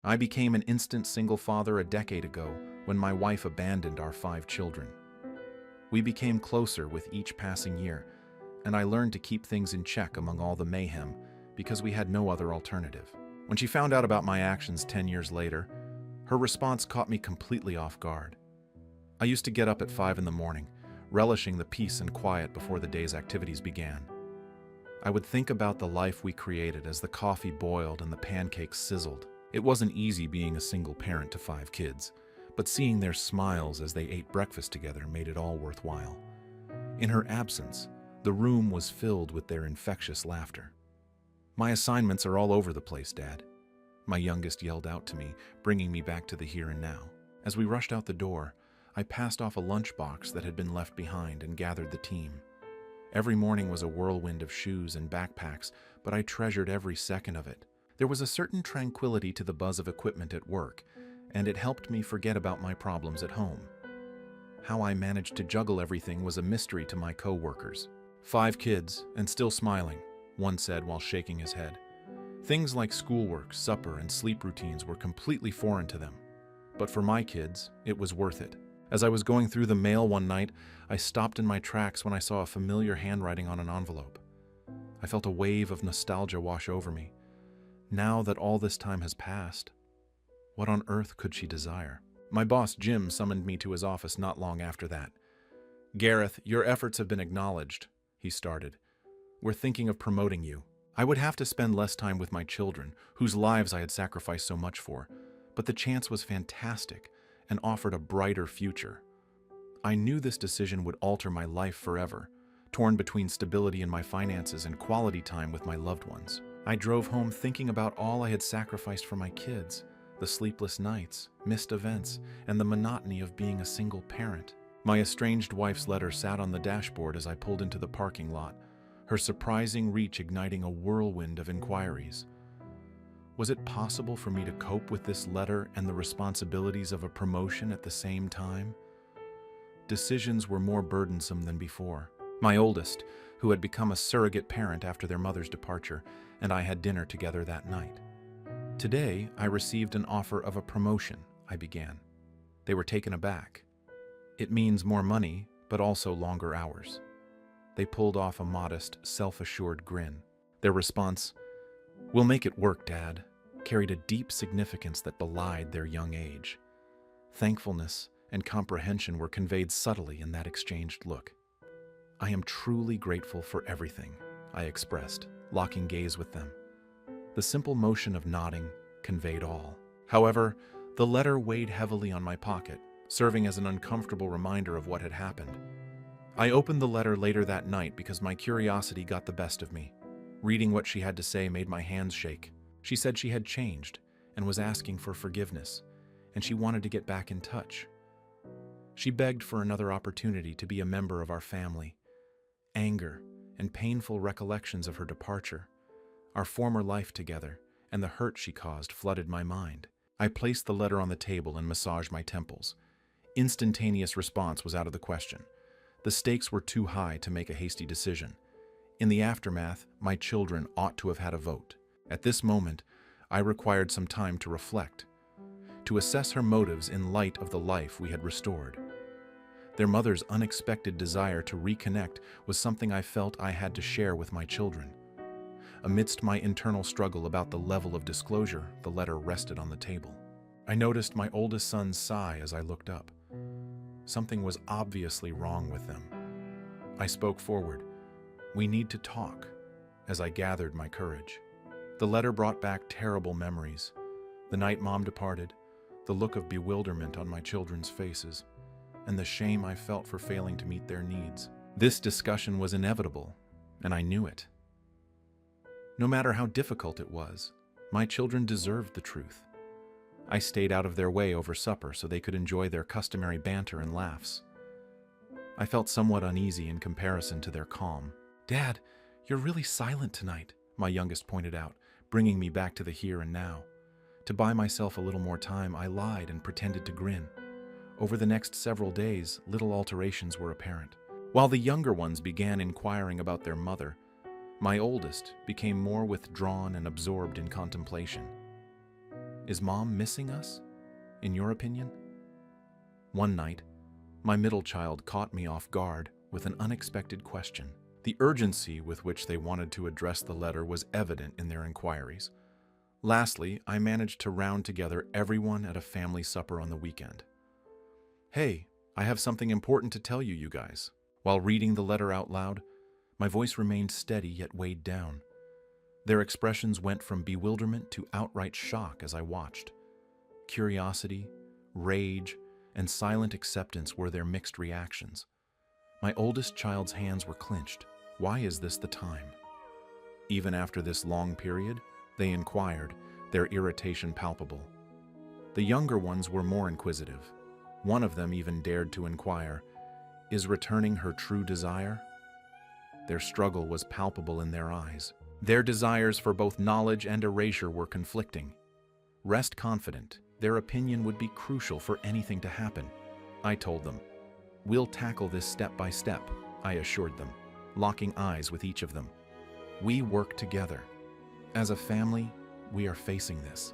I became an instant single father a decade ago when my wife abandoned our 5 children. We became closer with each passing year, and I learned to keep things in check among all the mayhem because we had no other alternative. When she found out about my actions 10 years later, her response caught me completely off guard. I used to get up at 5 in the morning, relishing the peace and quiet before the day's activities began. I would think about the life we created as the coffee boiled and the pancakes sizzled. It wasn't easy being a single parent to 5 kids, but seeing their smiles as they ate breakfast together made it all worthwhile. In her absence, the room was filled with their infectious laughter. "My assignments are all over the place, Dad," my youngest yelled out to me, bringing me back to the here and now. As we rushed out the door, I passed off a lunchbox that had been left behind and gathered the team. Every morning was a whirlwind of shoes and backpacks, but I treasured every second of it. There was a certain tranquility to the buzz of equipment at work, and it helped me forget about my problems at home. How I managed to juggle everything was a mystery to my co-workers. "5 kids, and still smiling," one said while shaking his head. Things like schoolwork, supper, and sleep routines were completely foreign to them. But for my kids, it was worth it. As I was going through the mail one night, I stopped in my tracks when I saw a familiar handwriting on an envelope. I felt a wave of nostalgia wash over me. Now that all this time has passed, what on earth could she desire? My boss, Jim, summoned me to his office not long after that. "Gareth, your efforts have been acknowledged," he started. "We're thinking of promoting you." I would have to spend less time with my children, whose lives I had sacrificed so much for, but the chance was fantastic and offered a brighter future. I knew this decision would alter my life forever, torn between stability in my finances and quality time with my loved ones. I drove home thinking about all I had sacrificed for my kids, the sleepless nights, missed events, and the monotony of being a single parent. My estranged wife's letter sat on the dashboard as I pulled into the parking lot, her surprising reach igniting a whirlwind of inquiries. Was it possible for me to cope with this letter and the responsibilities of a promotion at the same time? Decisions were more burdensome than before. My oldest, who had become a surrogate parent after their mother's departure, and I had dinner together that night. "Today, I received an offer of a promotion," I began. They were taken aback. "It means more money, but also longer hours." They pulled off a modest, self-assured grin. Their response, "We'll make it work, Dad," carried a deep significance that belied their young age. Thankfulness and comprehension were conveyed subtly in that exchanged look. "I am truly grateful for everything," I expressed, locking gaze with them. The simple motion of nodding conveyed all. However, the letter weighed heavily on my pocket, serving as an uncomfortable reminder of what had happened. I opened the letter later that night because my curiosity got the best of me. Reading what she had to say made my hands shake. She said she had changed and was asking for forgiveness, and she wanted to get back in touch. She begged for another opportunity to be a member of our family. Anger and painful recollections of her departure, our former life together, and the hurt she caused flooded my mind. I placed the letter on the table and massaged my temples. Instantaneous response was out of the question. The stakes were too high to make a hasty decision. In the aftermath, my children ought to have had a vote. At this moment, I required some time to reflect, to assess her motives in light of the life we had restored. Their mother's unexpected desire to reconnect was something I felt I had to share with my children. Amidst my internal struggle about the level of disclosure, the letter rested on the table. I noticed my oldest son's sigh as I looked up. Something was obviously wrong with them. I spoke forward. "We need to talk," as I gathered my courage. The letter brought back terrible memories. The night Mom departed, the look of bewilderment on my children's faces, and the shame I felt for failing to meet their needs. This discussion was inevitable, and I knew it. No matter how difficult it was, my children deserved the truth. I stayed out of their way over supper so they could enjoy their customary banter and laughs. I felt somewhat uneasy in comparison to their calm. "Dad, you're really silent tonight," my youngest pointed out, bringing me back to the here and now. To buy myself a little more time, I lied and pretended to grin. Over the next several days, little alterations were apparent. While the younger ones began inquiring about their mother, my oldest became more withdrawn and absorbed in contemplation. Is Mom missing us, in your opinion? One night, my middle child caught me off guard with an unexpected question. The urgency with which they wanted to address the letter was evident in their inquiries. Lastly, I managed to round together everyone at a family supper on the weekend. "Hey, I have something important to tell you, you guys." While reading the letter out loud, my voice remained steady yet weighed down. Their expressions went from bewilderment to outright shock as I watched. Curiosity, rage, and silent acceptance were their mixed reactions. My oldest child's hands were clenched. Why is this the time? Even after this long period, they inquired, their irritation palpable. The younger ones were more inquisitive. One of them even dared to inquire, "Is returning her true desire?" Their struggle was palpable in their eyes. Their desires for both knowledge and erasure were conflicting. Rest confident, their opinion would be crucial for anything to happen. I told them, "We'll tackle this step by step," I assured them, locking eyes with each of them. "We work together. As a family, we are facing this."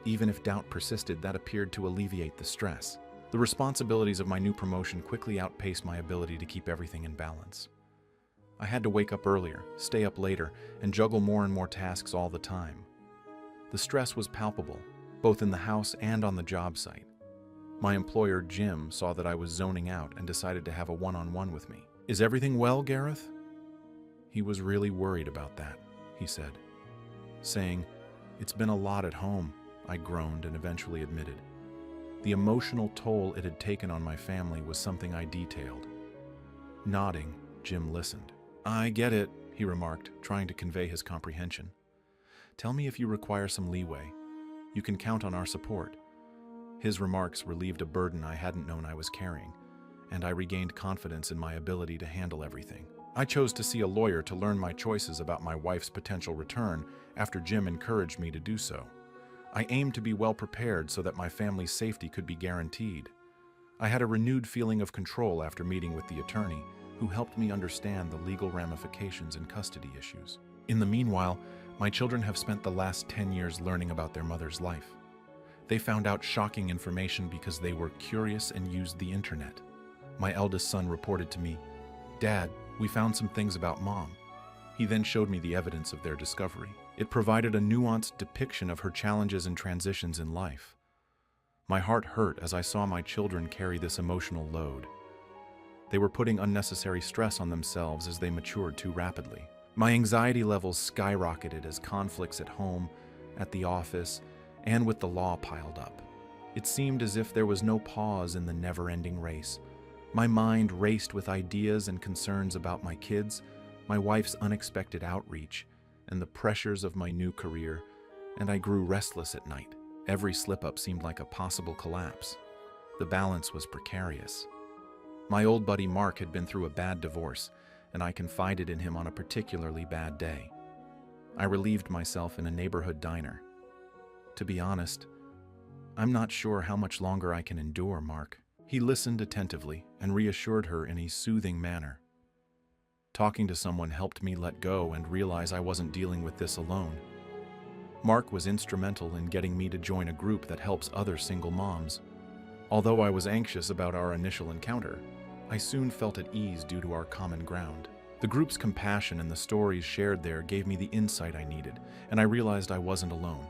Even if doubt persisted, that appeared to alleviate the stress. The responsibilities of my new promotion quickly outpaced my ability to keep everything in balance. I had to wake up earlier, stay up later, and juggle more and more tasks all the time. The stress was palpable, both in the house and on the job site. My employer, Jim, saw that I was zoning out and decided to have a one-on-one with me. "Is everything well, Gareth?" He was really worried about that, he said, saying, "It's been a lot at home," I groaned and eventually admitted. The emotional toll it had taken on my family was something I detailed. Nodding, Jim listened. "I get it," he remarked, trying to convey his comprehension. "Tell me if you require some leeway. You can count on our support." His remarks relieved a burden I hadn't known I was carrying, and I regained confidence in my ability to handle everything. I chose to see a lawyer to learn my choices about my wife's potential return after Jim encouraged me to do so. I aimed to be well prepared so that my family's safety could be guaranteed. I had a renewed feeling of control after meeting with the attorney, who helped me understand the legal ramifications and custody issues. In the meanwhile, my children have spent the last 10 years learning about their mother's life. They found out shocking information because they were curious and used the internet. My eldest son reported to me, "Dad, we found some things about Mom." He then showed me the evidence of their discovery. It provided a nuanced depiction of her challenges and transitions in life. My heart hurt as I saw my children carry this emotional load. They were putting unnecessary stress on themselves as they matured too rapidly. My anxiety levels skyrocketed as conflicts at home, at the office, and with the law piled up. It seemed as if there was no pause in the never-ending race. My mind raced with ideas and concerns about my kids, my wife's unexpected outreach, and the pressures of my new career, and I grew restless at night. Every slip-up seemed like a possible collapse. The balance was precarious. My old buddy Mark had been through a bad divorce, and I confided in him on a particularly bad day. I relieved myself in a neighborhood diner. "To be honest, I'm not sure how much longer I can endure, Mark." He listened attentively and reassured her in a soothing manner. Talking to someone helped me let go and realize I wasn't dealing with this alone. Mark was instrumental in getting me to join a group that helps other single moms. Although I was anxious about our initial encounter, I soon felt at ease due to our common ground. The group's compassion and the stories shared there gave me the insight I needed, and I realized I wasn't alone.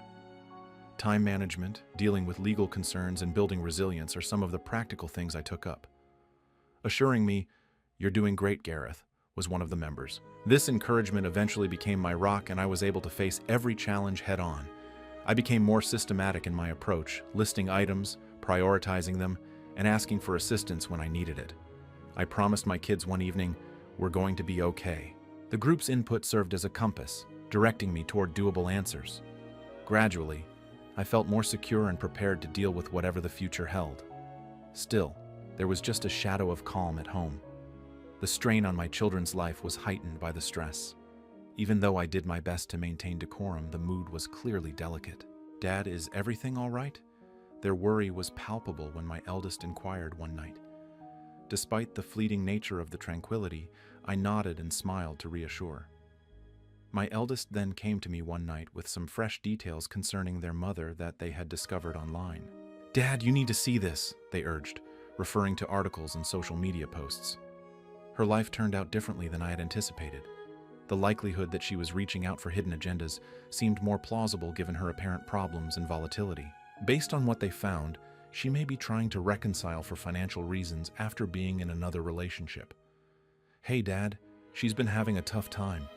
Time management, dealing with legal concerns, and building resilience are some of the practical things I took up. Assuring me, "You're doing great, Gareth," was one of the members. This encouragement eventually became my rock, and I was able to face every challenge head-on. I became more systematic in my approach, listing items, prioritizing them, and asking for assistance when I needed it. I promised my kids one evening, "We're going to be okay." The group's input served as a compass, directing me toward doable answers. Gradually, I felt more secure and prepared to deal with whatever the future held. Still, there was just a shadow of calm at home. The strain on my children's life was heightened by the stress. Even though I did my best to maintain decorum, the mood was clearly delicate. "Dad, is everything all right?" Their worry was palpable when my eldest inquired one night. Despite the fleeting nature of the tranquility, I nodded and smiled to reassure. My eldest then came to me one night with some fresh details concerning their mother that they had discovered online. "Dad, you need to see this," they urged, referring to articles and social media posts. Her life turned out differently than I had anticipated. The likelihood that she was reaching out for hidden agendas seemed more plausible given her apparent problems and volatility. Based on what they found, she may be trying to reconcile for financial reasons after being in another relationship. "Hey, Dad, she's been having a tough time,"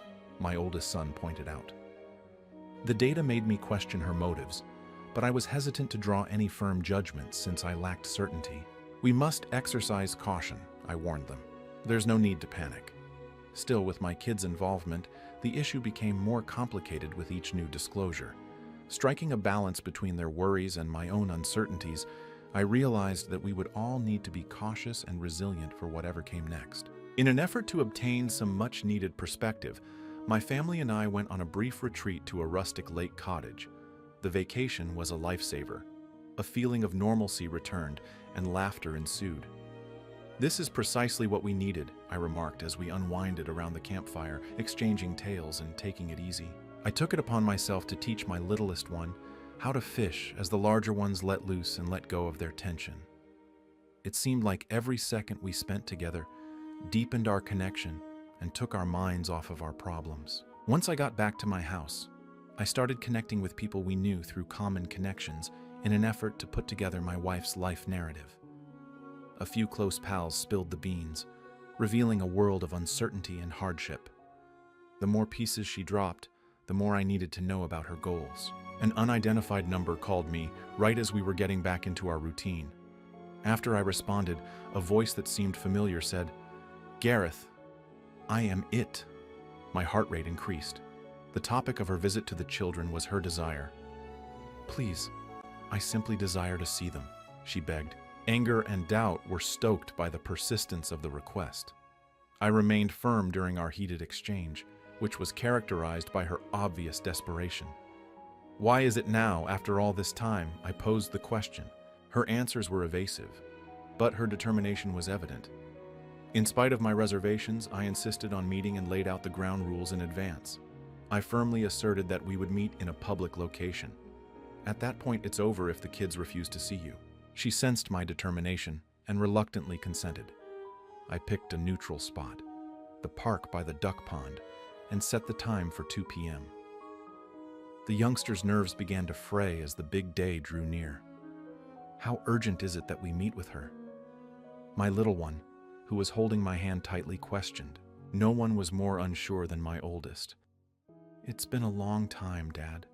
my oldest son pointed out. The data made me question her motives, but I was hesitant to draw any firm judgments since I lacked certainty. "We must exercise caution," I warned them. "There's no need to panic." Still, with my kids' involvement, the issue became more complicated with each new disclosure. Striking a balance between their worries and my own uncertainties, I realized that we would all need to be cautious and resilient for whatever came next. In an effort to obtain some much-needed perspective, my family and I went on a brief retreat to a rustic lake cottage. The vacation was a lifesaver. A feeling of normalcy returned, and laughter ensued. "This is precisely what we needed," I remarked as we unwinded around the campfire, exchanging tales and taking it easy. I took it upon myself to teach my littlest one how to fish as the larger ones let loose and let go of their tension. It seemed like every second we spent together deepened our connection and took our minds off of our problems. Once I got back to my house, I started connecting with people we knew through common connections in an effort to put together my wife's life narrative. A few close pals spilled the beans, revealing a world of uncertainty and hardship. The more pieces she dropped, the more I needed to know about her goals. An unidentified number called me right as we were getting back into our routine. After I responded, a voice that seemed familiar said, "Gareth, I am it." My heart rate increased. The topic of her visit to the children was her desire. "Please, I simply desire to see them," she begged. Anger and doubt were stoked by the persistence of the request. I remained firm during our heated exchange, which was characterized by her obvious desperation. "Why is it now, after all this time?" I posed the question. Her answers were evasive, but her determination was evident. In spite of my reservations, I insisted on meeting and laid out the ground rules in advance. I firmly asserted that we would meet in a public location. "At that point, it's over if the kids refuse to see you." She sensed my determination and reluctantly consented. I picked a neutral spot, the park by the duck pond, and set the time for 2 p.m. The youngster's nerves began to fray as the big day drew near. How urgent is it that we meet with her? My little one, who was holding my hand tightly, questioned. No one was more unsure than my oldest. "It's been a long time, Dad.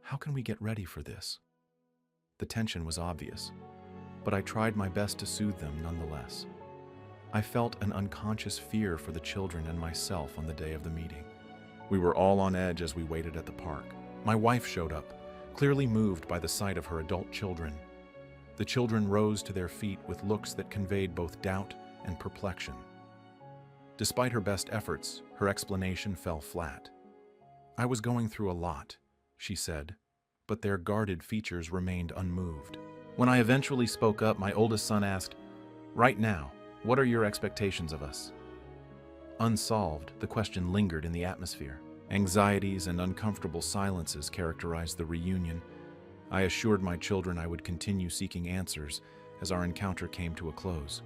How can we get ready for this?" The tension was obvious, but I tried my best to soothe them nonetheless. I felt an unconscious fear for the children and myself on the day of the meeting. We were all on edge as we waited at the park. My wife showed up, clearly moved by the sight of her adult children. The children rose to their feet with looks that conveyed both doubt and perplexion. Despite her best efforts, her explanation fell flat. "I was going through a lot," she said, but their guarded features remained unmoved. When I eventually spoke up, my oldest son asked, "Right now, what are your expectations of us?" Unsolved, the question lingered in the atmosphere. Anxieties and uncomfortable silences characterized the reunion. I assured my children I would continue seeking answers as our encounter came to a close.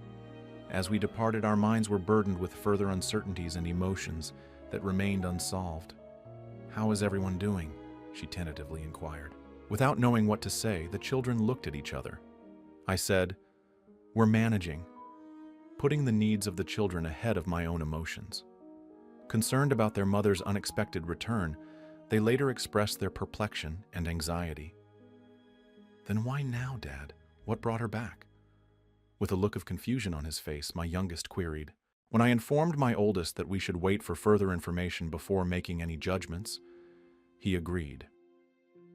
As we departed, our minds were burdened with further uncertainties and emotions that remained unsolved. "How is everyone doing?" she tentatively inquired. Without knowing what to say, the children looked at each other. I said, "We're managing," putting the needs of the children ahead of my own emotions. Concerned about their mother's unexpected return, they later expressed their perplexion and anxiety. "Then why now, Dad? What brought her back?" With a look of confusion on his face, my youngest queried. When I informed my oldest that we should wait for further information before making any judgments, he agreed.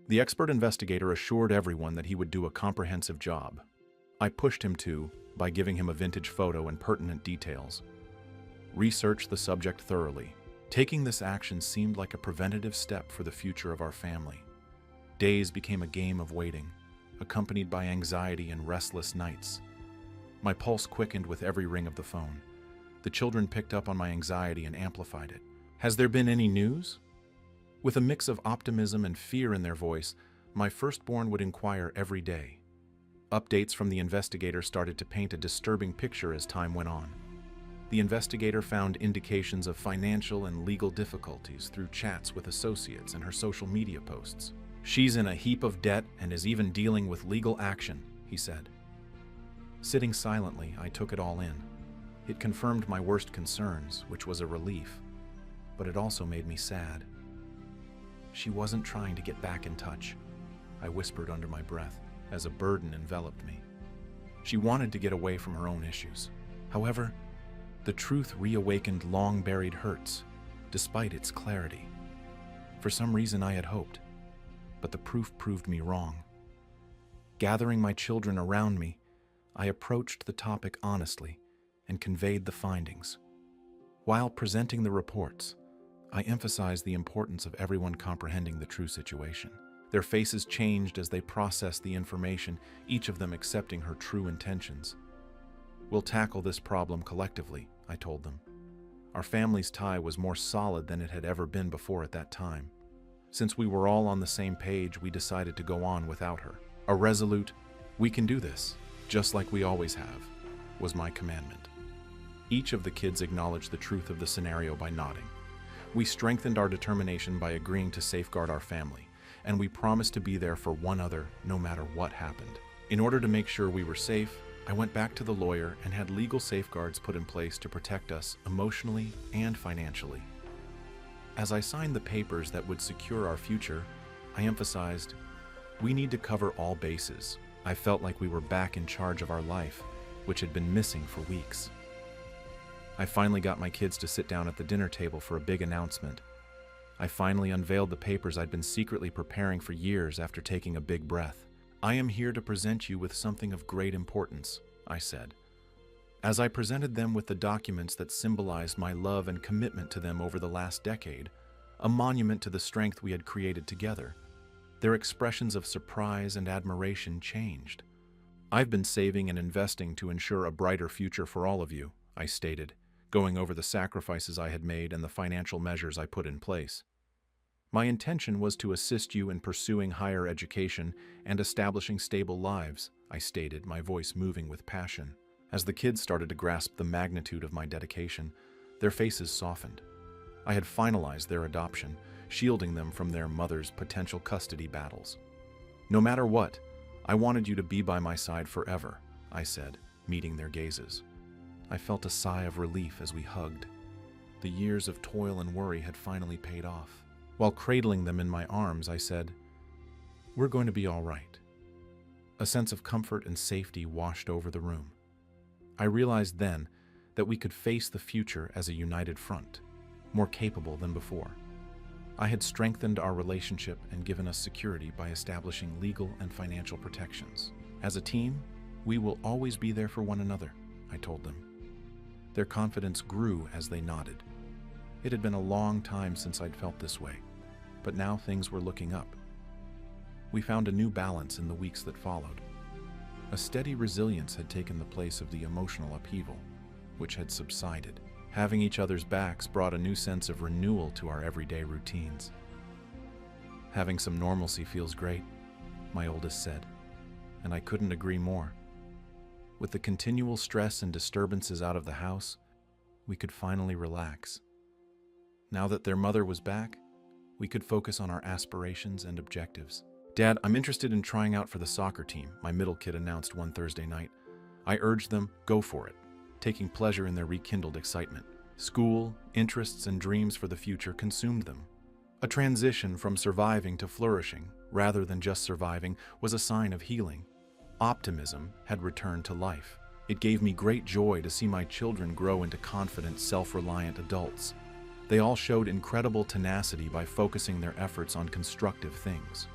The expert investigator assured everyone that he would do a comprehensive job. I pushed him to, by giving him a vintage photo and pertinent details, research the subject thoroughly. Taking this action seemed like a preventative step for the future of our family. Days became a game of waiting, accompanied by anxiety and restless nights. My pulse quickened with every ring of the phone. The children picked up on my anxiety and amplified it. "Has there been any news?" With a mix of optimism and fear in their voice, my firstborn would inquire every day. Updates from the investigator started to paint a disturbing picture as time went on. The investigator found indications of financial and legal difficulties through chats with associates and her social media posts. "She's in a heap of debt and is even dealing with legal action," he said. Sitting silently, I took it all in. It confirmed my worst concerns, which was a relief, but it also made me sad. "She wasn't trying to get back in touch," I whispered under my breath, as a burden enveloped me. "She wanted to get away from her own issues." However, the truth reawakened long-buried hurts, despite its clarity. For some reason I had hoped, but the proof proved me wrong. Gathering my children around me, I approached the topic honestly and conveyed the findings. While presenting the reports, I emphasized the importance of everyone comprehending the true situation. Their faces changed as they processed the information, each of them accepting her true intentions. "We'll tackle this problem collectively," I told them. Our family's tie was more solid than it had ever been before at that time. Since we were all on the same page, we decided to go on without her. A resolute, "We can do this, just like we always have," was my commandment. Each of the kids acknowledged the truth of the scenario by nodding. We strengthened our determination by agreeing to safeguard our family, and we promised to be there for one another no matter what happened. In order to make sure we were safe, I went back to the lawyer and had legal safeguards put in place to protect us emotionally and financially. As I signed the papers that would secure our future, I emphasized, "We need to cover all bases." I felt like we were back in charge of our life, which had been missing for weeks. I finally got my kids to sit down at the dinner table for a big announcement. I finally unveiled the papers I'd been secretly preparing for years after taking a big breath. "I am here to present you with something of great importance," I said. As I presented them with the documents that symbolized my love and commitment to them over the last decade, a monument to the strength we had created together, their expressions of surprise and admiration changed. "I've been saving and investing to ensure a brighter future for all of you," I stated, going over the sacrifices I had made and the financial measures I put in place. "My intention was to assist you in pursuing higher education and establishing stable lives," I stated, my voice moving with passion. As the kids started to grasp the magnitude of my dedication, their faces softened. I had finalized their adoption, shielding them from their mother's potential custody battles. "No matter what, I wanted you to be by my side forever," I said, meeting their gazes. I felt a sigh of relief as we hugged. The years of toil and worry had finally paid off. While cradling them in my arms, I said, "We're going to be all right." A sense of comfort and safety washed over the room. I realized then that we could face the future as a united front, more capable than before. I had strengthened our relationship and given us security by establishing legal and financial protections. "As a team, we will always be there for one another," I told them. Their confidence grew as they nodded. It had been a long time since I'd felt this way, but now things were looking up. We found a new balance in the weeks that followed. A steady resilience had taken the place of the emotional upheaval, which had subsided. Having each other's backs brought a new sense of renewal to our everyday routines. "Having some normalcy feels great," my oldest said, and I couldn't agree more. With the continual stress and disturbances out of the house, we could finally relax. Now that their mother was back, we could focus on our aspirations and objectives. "Dad, I'm interested in trying out for the soccer team," my middle kid announced one Thursday night. I urged them, "Go for it," taking pleasure in their rekindled excitement. School, interests, and dreams for the future consumed them. A transition from surviving to flourishing, rather than just surviving, was a sign of healing. Optimism had returned to life. It gave me great joy to see my children grow into confident, self-reliant adults. They all showed incredible tenacity by focusing their efforts on constructive things.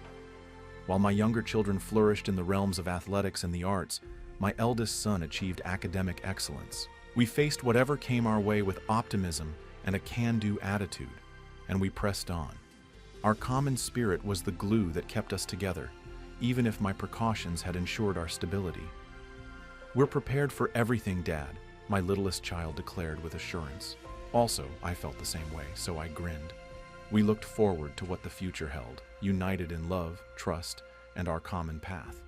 While my younger children flourished in the realms of athletics and the arts, my eldest son achieved academic excellence. We faced whatever came our way with optimism and a can-do attitude, and we pressed on. Our common spirit was the glue that kept us together, even if my precautions had ensured our stability. "We're prepared for everything, Dad," my littlest child declared with assurance. Also, I felt the same way, so I grinned. We looked forward to what the future held, united in love, trust, and our common path.